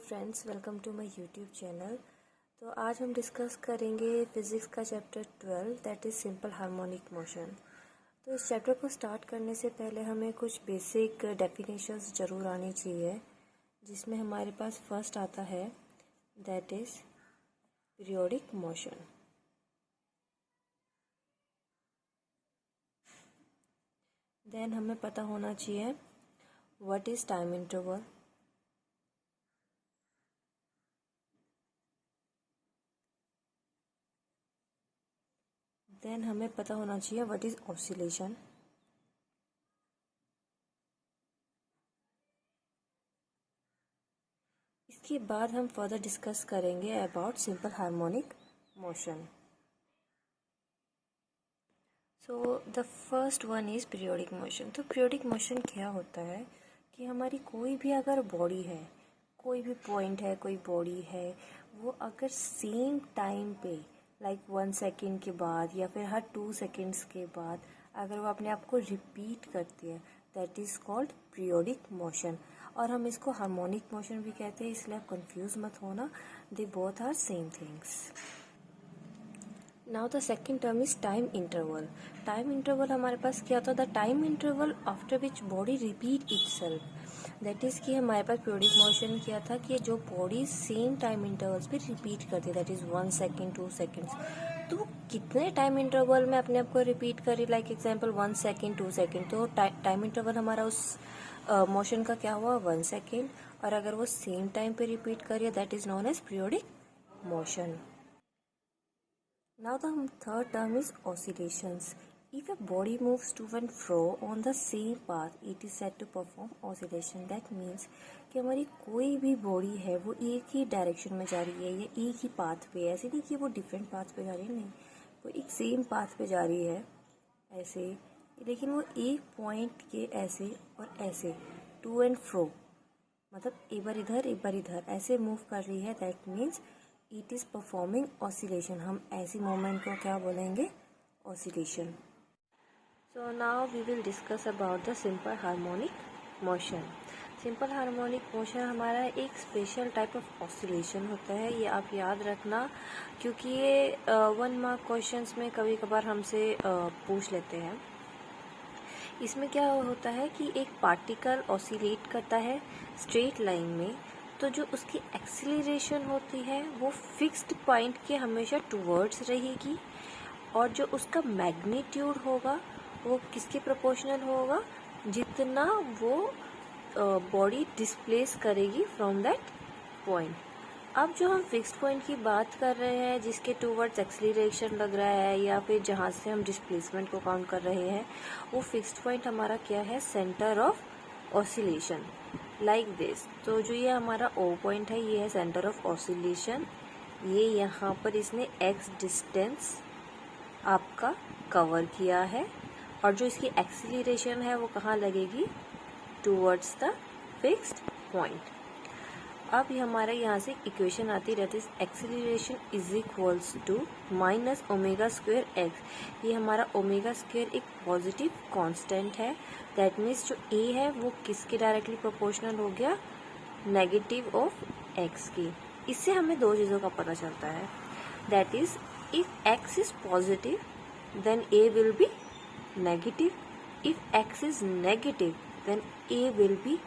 Friends, welcome to my YouTube channel. तो आज हम डिस्कस करेंगे फिज़िक्स का chapter 12 that is simple harmonic motion. तो इस चैप्टर को स्टार्ट करने से पहले हमें कुछ बेसिक डेफिनेशंस ज़रूर आनी चाहिए, जिसमें हमारे पास फर्स्ट आता है that is periodic motion. Then हमें पता होना चाहिए what is time interval. Then हमें पता होना चाहिए व्हाट इज़ ऑसिलेशन। इसके बाद हम फर्दर डिस्कस करेंगे about simple harmonic motion. So the first one is periodic motion. तो पीरियोडिक मोशन क्या होता है कि हमारी कोई भी अगर बॉडी है, कोई भी पॉइंट है, कोई बॉडी है, वो अगर सेम टाइम पे लाइक 1 सेकेंड के बाद या फिर हर 2 सेकेंड्स के बाद अगर वो अपने आप को रिपीट करती है, that is called periodic motion. और हम इसको हार्मोनिक मोशन भी कहते हैं, इसलिए आप कंफ्यूज मत होना, they both are same things. Now the second term is time interval. Time interval हमारे पास क्या होता है, the time interval after which body repeat itself. That is कि हमारे पास पीरियोडिक मोशन क्या था कि जो बॉडी सेम टाइम इंटरवल्स पे रिपीट करती है, दैट इज़ 1 सेकेंड 2 सेकेंड्स। तो वो कितने टाइम इंटरवल में अपने आप को रिपीट करी, लाइक एग्जाम्पल 1 सेकेंड 2 सेकेंड, तो टाइम इंटरवल हमारा उस मोशन का क्या हुआ 1 सेकेंड। और अगर वो सेम टाइम पे रिपीट करिए that is known as periodic motion. Now the third term is oscillations. If a body moves to and fro on the same path, it is said to perform oscillation. That means कि हमारी कोई भी body है वो एक ही direction में जा रही है या एक ही पाथ पे है। ऐसे नहीं कि वो डिफरेंट पाथ पे जा रही है, नहीं, वो एक सेम पाथ पे जा रही है ऐसे, लेकिन वो एक पॉइंट के ऐसे और ऐसे टू एंड फ्रो, मतलब एक बार इधर एक बार इधर ऐसे मूव कर रही है, that means it is performing oscillation. हम ऐसी मोमेंट को क्या बोलेंगे, oscillation. So now we will discuss about the simple harmonic motion. सिंपल हार्मोनिक मोशन हमारा एक स्पेशल टाइप ऑफ ऑसिलेशन होता है, ये आप याद रखना, क्योंकि ये 1 मार्क क्वेश्चंस में कभी कभार हमसे पूछ लेते हैं। इसमें क्या होता है कि एक पार्टिकल ऑसिलेट करता है स्ट्रेट लाइन में, तो जो उसकी एक्सीलरेशन होती है वो फिक्स्ड पॉइंट के हमेशा टूवर्ड्स रहेगी, और जो उसका मैग्नीट्यूड होगा वो किसके प्रोपोर्शनल होगा, जितना वो बॉडी डिस्प्लेस करेगी फ्रॉम दैट पॉइंट। अब जो हम फिक्स्ड पॉइंट की बात कर रहे हैं, जिसके टूवर्ड्स एक्सीलरेशन लग रहा है या फिर जहाँ से हम डिस्प्लेसमेंट को काउंट कर रहे हैं, वो फिक्स्ड पॉइंट हमारा क्या है, centre of oscillation, like this. तो जो ये हमारा ओ पॉइंट है, ये है सेंटर ऑफ ऑसिलेशन। ये यहाँ पर इसने एक्स डिस्टेंस आपका कवर किया है, और जो इसकी एक्सीलरेशन है वो कहाँ लगेगी, टूवर्ड्स द फिक्स्ड पॉइंट। अब ये हमारे यहाँ से इक्वेशन आती है, that is acceleration is equals to minus omega square X. ये हमारा ओमेगा स्क्वेयर एक पॉजिटिव कांस्टेंट है, दैट मीन्स जो ए है वो किसके डायरेक्टली प्रोपोर्शनल हो गया, नेगेटिव ऑफ एक्स की। इससे हमें 2 चीज़ों का पता चलता है, that is if X is positive then A will be negative, if X is negative then A will be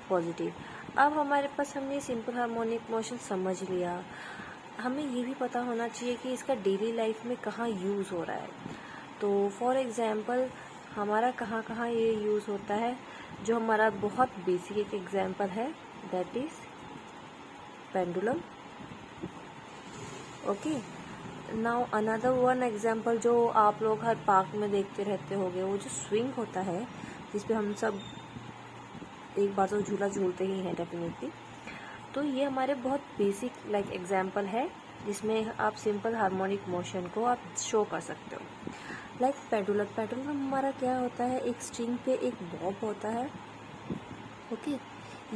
positive. अब हमारे पास हमने सिंपल हार्मोनिक मोशन समझ लिया, हमें ये भी पता होना चाहिए कि इसका डेली लाइफ में कहाँ यूज़ हो रहा है। तो फॉर एग्ज़ाम्पल हमारा कहाँ कहाँ ये यूज़ होता है, जो हमारा बहुत बेसिक एक एग्जाम्पल है, that is pendulum. Okay, now another one example जो आप लोग हर पार्क में देखते रहते होंगे, वो जो स्विंग होता है जिस पे हम सब एक बार तो झूला झूलते ही हैं डेफिनेटली। तो ये हमारे बहुत बेसिक लाइक एग्जाम्पल है, जिसमें आप सिंपल हार्मोनिक मोशन को आप शो कर सकते हो। लाइक पेंडुलम, पेंडुलम हमारा क्या होता है, एक स्ट्रिंग पे एक बॉब होता है। ओके,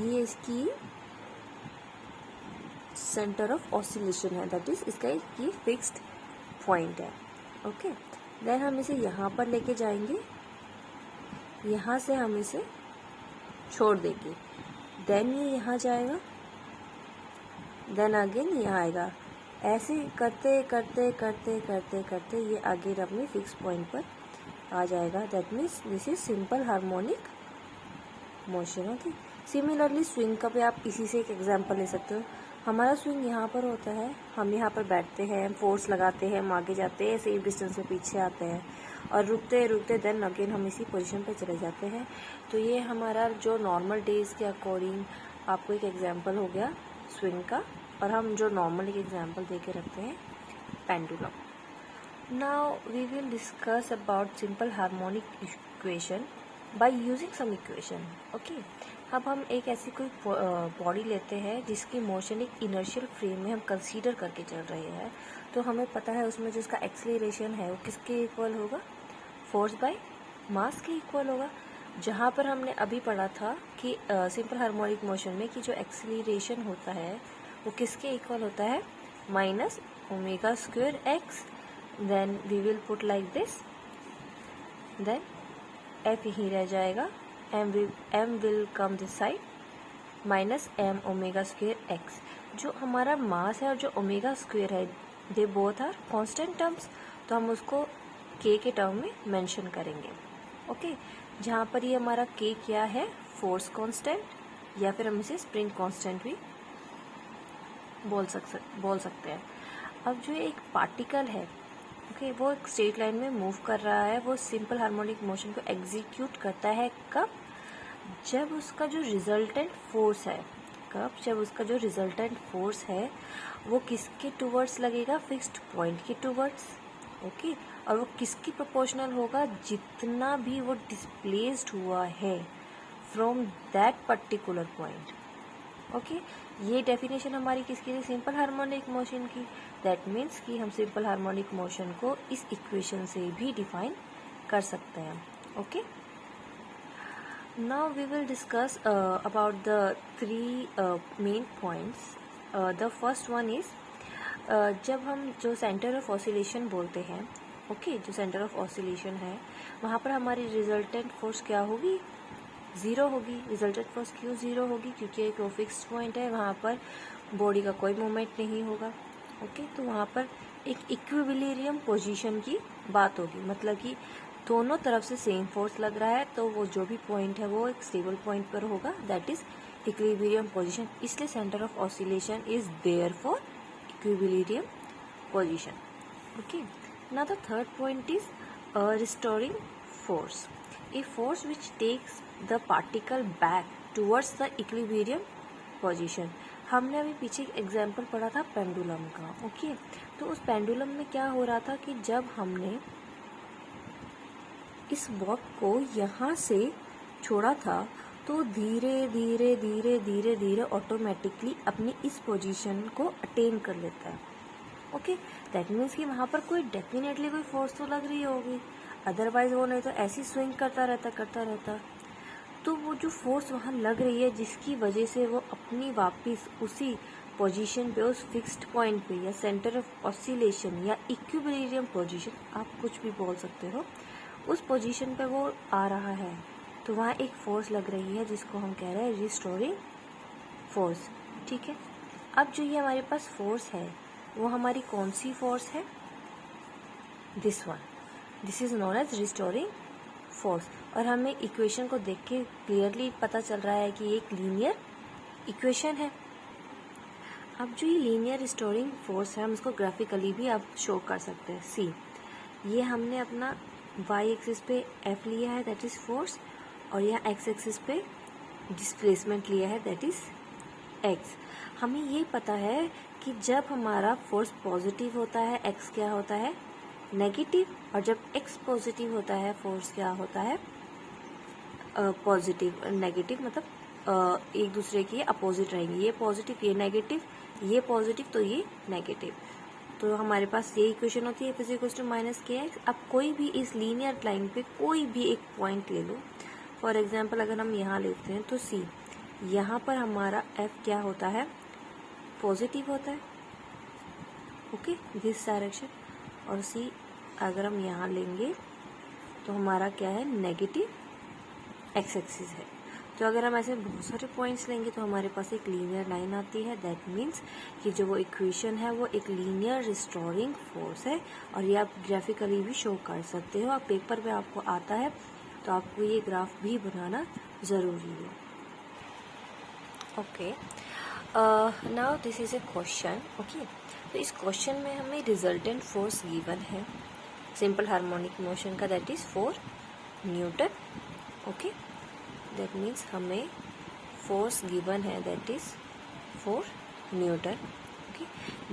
ये इसकी सेंटर ऑफ ऑसिलेशन है, दैट इज इसका एक ये फिक्स्ड पॉइंट है। ओके, देन हम इसे यहाँ पर लेके जाएंगे, यहाँ से हम इसे छोड़ देंगे, देन ये यहाँ जाएगा देन अगेन ये आएगा। ऐसे करते करते करते करते करते ये अगेन अपने फिक्स पॉइंट पर आ जाएगा। That means this is simple harmonic motion. Okay, similarly swing का भी आप इसी से एक एग्जांपल ले सकते हो। हमारा स्विंग यहाँ पर होता है, हम यहाँ पर बैठते हैं, फोर्स लगाते हैं, हम आगे जाते हैं, सेम डिस्टेंस में पीछे आते हैं और रुकते रुकते देन अगेन हम इसी पोजीशन पे चले जाते हैं। तो ये हमारा जो नॉर्मल डेज के अकॉर्डिंग आपको एक एग्जांपल हो गया स्विंग का। और हम जो नॉर्मल एक एग्जांपल दे के रखते हैं pendulum. Now we will discuss about simple harmonic equation by using some equation. Okay, अब हम एक ऐसी कोई बॉडी लेते हैं जिसकी मोशन एक इनर्शियल फ्रेम में हम कंसीडर करके चल रहे हैं। तो हमें पता है उसमें जो उसका एक्सीलरेशन है वो किसके इक्वल होगा, फोर्स बाय मास के इक्वल होगा। जहाँ पर हमने अभी पढ़ा था कि सिंपल हार्मोनिक मोशन में कि जो एक्सीलरेशन होता है वो किसके इक्वल होता है, minus omega square X. Then we will put like this, then F यहीं रह जाएगा, M will come this side, minus M omega square X. जो हमारा मास है और जो ओमेगा स्क्वायर है they both are constant terms, तो हम उसको के के टर्म में मेंशन करेंगे। ओके, जहाँ पर ये हमारा के क्या है, फोर्स कांस्टेंट या फिर हम इसे स्प्रिंग कांस्टेंट भी बोल सकते हैं। अब जो एक पार्टिकल है, ओके, वो एक स्ट्रेट लाइन में मूव कर रहा है, वो सिंपल हार्मोनिक मोशन को एग्जीक्यूट करता है कब, जब उसका जो रिजल्टेंट फोर्स है, जब उसका जो रिजल्टेंट फोर्स है वो किसके टूवर्ड्स लगेगा, फिक्स्ड पॉइंट के टूवर्ड्स। ओके, और वो किसकी प्रोपोर्शनल होगा, जितना भी वो डिस्प्लेस्ड हुआ है from that particular point. Okay, ये डेफिनेशन हमारी किसकी थी, सिंपल हार्मोनिक मोशन की। दैट मीन्स कि हम सिंपल हार्मोनिक मोशन को इस इक्वेशन से भी डिफाइन कर सकते हैं। Okay, now we will discuss about the three main points. The first one is, जब हम जो सेंटर ऑफ ऑसिलेशन बोलते हैं, ओके, जो सेंटर ऑफ ऑसिलेशन है वहाँ पर हमारी रिजल्टेंट फोर्स क्या होगी, ज़ीरो होगी। रिजल्टेंट फोर्स क्यों ज़ीरो होगी, क्योंकि एक फिक्स्ड पॉइंट है, वहाँ पर बॉडी का कोई मूवमेंट नहीं होगा। ओके, तो वहाँ पर एक इक्विलिब्रियम पोजीशन की बात होगी, मतलब कि दोनों तरफ से सेम फोर्स लग रहा है, तो वो जो भी पॉइंट है वो एक स्टेबल पॉइंट पर होगा, दैट इज इक्विलिब्रियम पोजीशन। इसलिए centre of oscillation is there for equilibrium position. Okay, now the third point is restoring force, a force which takes the particle back towards the equilibrium position। हमने अभी पीछे एक example पढ़ा था pendulum का। Okay, तो उस पेंडुलम में क्या हो रहा था कि जब हमने इस बॉब को यहाँ से छोड़ा था तो धीरे धीरे धीरे धीरे धीरे ऑटोमेटिकली अपनी इस पोजीशन को अटेन कर लेता है। ओके, दैट मीन्स कि वहाँ पर कोई डेफिनेटली कोई फोर्स तो लग रही होगी, अदरवाइज वो नहीं तो ऐसी स्विंग करता रहता। तो वो जो फोर्स वहाँ लग रही है जिसकी वजह से वो अपनी वापस उसी पोजीशन पे, उस फिक्स्ड पॉइंट पे या सेंटर ऑफ ऑसिलेशन या इक्विलिब्रियम पोजीशन, आप कुछ भी बोल सकते हो, उस पोजीशन पे वो आ रहा है, तो वहाँ एक फोर्स लग रही है जिसको हम कह रहे हैं रिस्टोरिंग फोर्स। ठीक है, अब जो ये हमारे पास फोर्स है वो हमारी कौन सी फोर्स है, this one, this is known as restoring force. और हमें इक्वेशन को देख के क्लियरली पता चल रहा है कि एक लीनियर इक्वेशन है। अब जो ये लीनियर रिस्टोरिंग फोर्स है हम इसको ग्राफिकली भी आप शो कर सकते हैं। सी, ये हमने अपना वाई एक्सिस पे एफ लिया है, दैट इज फोर्स, और यहाँ एक्स एक्सिस पे डिस्प्लेसमेंट लिया है, दैट इज एक्स। हमें ये पता है कि जब हमारा फोर्स पॉजिटिव होता है एक्स क्या होता है, नेगेटिव, और जब एक्स पॉजिटिव होता है फोर्स क्या होता है, पॉजिटिव। नेगेटिव मतलब एक दूसरे के अपोजिट रहेंगे, ये पॉजिटिव ये नेगेटिव, ये पॉजिटिव तो ये नेगेटिव। तो हमारे पास ये इक्वेशन होती है, F = माइनस के एक्स। अब कोई भी इस लीनियर लाइन पे कोई भी एक पॉइंट ले लो, फॉर एग्जांपल अगर हम यहाँ लेते हैं तो सी, यहाँ पर हमारा F क्या होता है, पॉजिटिव होता है, ओके, दिस डायरेक्शन। और सी अगर हम यहाँ लेंगे तो हमारा क्या है, नेगेटिव एक्स एक्सिस है। तो अगर हम ऐसे बहुत सारे पॉइंट्स लेंगे तो हमारे पास एक लीनियर लाइन आती है। दैट मीन्स कि जो वो इक्वेशन है वो एक लीनियर रिस्टोरिंग फोर्स है, और ये आप ग्राफिकली भी शो कर सकते हो। आप पेपर पे आपको आता है तो आपको ये ग्राफ भी बनाना ज़रूरी है। Okay, now this is a question. Okay, तो इस क्वेश्चन में हमें रिजल्टेंट फोर्स गिवन है सिंपल हार्मोनिक मोशन का, that is 4 Newton. Okay, that means हमें फोर्स गिवन है that is 4 Newton. Okay,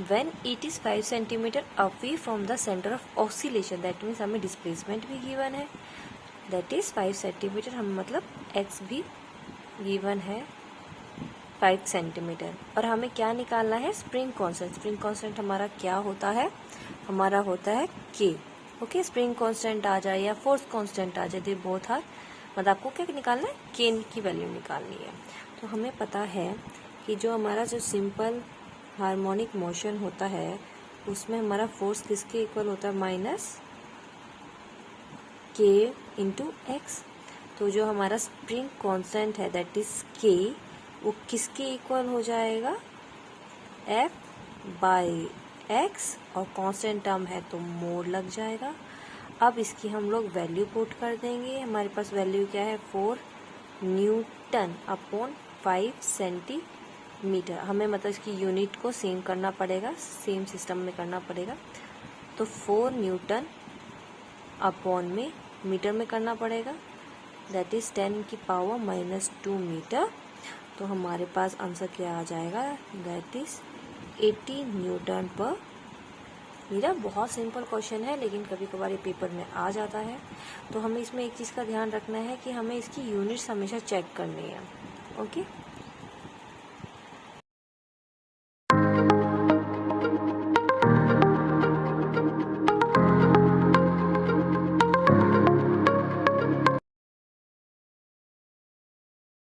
when it is 5 centimetre away from the centre of oscillation, that means हमें displacement भी given है that is 5 centimetre, हम मतलब x भी given है 5 centimetre. और हमें क्या निकालना है, स्प्रिंग कांस्टेंट। स्प्रिंग कांस्टेंट हमारा क्या होता है, हमारा होता है के। ओके, स्प्रिंग कांस्टेंट आ जाए या फोर्स कांस्टेंट आ जाए, दे बोथ आर, मतलब आपको क्या निकालना है, के की वैल्यू निकालनी है। तो हमें पता है कि जो हमारा जो सिंपल हार्मोनिक मोशन होता है उसमें हमारा फोर्स किसके इक्वल होता है, माइनस के इंटू एक्स। तो जो हमारा स्प्रिंग कांस्टेंट है दैट इज के, वो किसके इक्वल हो जाएगा, एफ बाय एक्स, और कांस्टेंट टर्म है तो मोड लग जाएगा। अब इसकी हम लोग वैल्यू पुट कर देंगे। हमारे पास वैल्यू क्या है, 4 न्यूटन अपॉन 5 सेंटीमीटर। हमें मतलब इसकी यूनिट को सेम करना पड़ेगा, सेम सिस्टम में करना पड़ेगा। तो 4 न्यूटन अपॉन में मीटर में करना पड़ेगा, दैट इज़ 10 की पावर -2 मीटर। तो हमारे पास आंसर क्या आ जाएगा, दैट इज़ 80 न्यूटन पर मीटर। बहुत सिंपल क्वेश्चन है लेकिन कभी कभार ये पेपर में आ जाता है। तो हमें इसमें एक चीज़ का ध्यान रखना है कि हमें इसकी यूनिट्स हमेशा चेक करनी है। ओके।